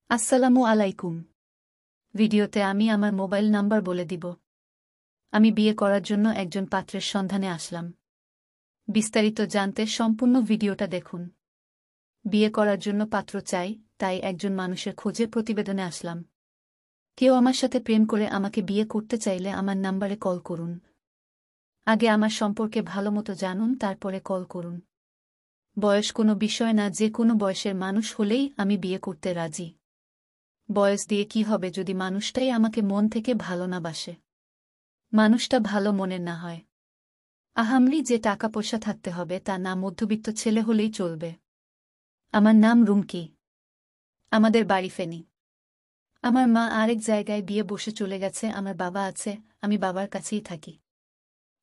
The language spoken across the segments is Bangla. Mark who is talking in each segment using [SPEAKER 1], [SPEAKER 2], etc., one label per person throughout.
[SPEAKER 1] আসসালামু আলাইকুম। ভিডিওতে আমি আমার মোবাইল নাম্বার বলে দিব। আমি বিয়ে করার জন্য একজন পাত্রের সন্ধানে আসলাম। বিস্তারিত জানতে সম্পূর্ণ ভিডিওটা দেখুন। বিয়ে করার জন্য পাত্র চাই, তাই একজন মানুষের খোঁজে প্রতিবেদনে আসলাম। কেউ আমার সাথে প্রেম করে আমাকে বিয়ে করতে চাইলে আমার নাম্বারে কল করুন। আগে আমার সম্পর্কে ভালোমতো জানুন, তারপরে কল করুন। বয়স কোনো বিষয় না, যে কোনো বয়সের মানুষ হলেই আমি বিয়ে করতে রাজি। বয়স দিয়ে কি হবে যদি মানুষটাই আমাকে মন থেকে ভালো না বাসে? মানুষটা ভালো মনের না হয়। আহামরি যে টাকা পয়সা থাকতে হবে তা না, মধ্যবিত্ত ছেলে হলেই চলবে। আমার নাম রুমকি। আমাদের বাড়ি ফেনী। আমার মা আরেক জায়গায় বিয়ে বসে চলে গেছে, আমার বাবা আছে, আমি বাবার কাছেই থাকি।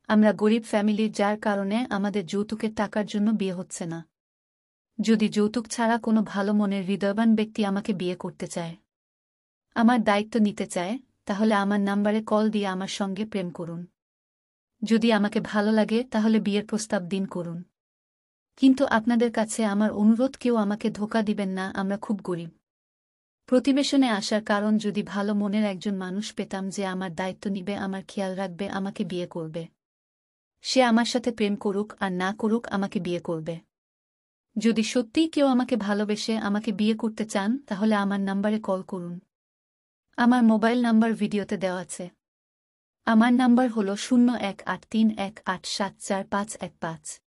[SPEAKER 1] আমরা গরিব ফ্যামিলির, যার কারণে আমাদের যৌতুকের টাকার জন্য বিয়ে হচ্ছে না। যদি যৌতুক ছাড়া কোনো ভালো মনের হৃদয়বান ব্যক্তি আমাকে বিয়ে করতে চায়, আমার দায়িত্ব নিতে চায়, তাহলে আমার নাম্বারে কল দিয়ে আমার সঙ্গে প্রেম করুন। যদি আমাকে ভালো লাগে তাহলে বিয়ের প্রস্তাব দিন করুন। কিন্তু আপনাদের কাছে আমার অনুরোধ, কেউ আমাকে ধোঁকা দিবেন না, আমরা খুব গরিব। প্রতিবেশনে আসার কারণ, যদি ভালো মনের একজন মানুষ পেতাম যে আমার দায়িত্ব নিবে, আমার খেয়াল রাখবে, আমাকে বিয়ে করবে। সে আমার সাথে প্রেম করুক আর না করুক, আমাকে বিয়ে করবে। যদি সত্যিই কেউ আমাকে ভালোবেসে আমাকে বিয়ে করতে চান, তাহলে আমার নাম্বারে কল করুন। আমার মোবাইল নাম্বার ভিডিওতে দেওয়া আছে। আমার নাম্বার হল 018318745115।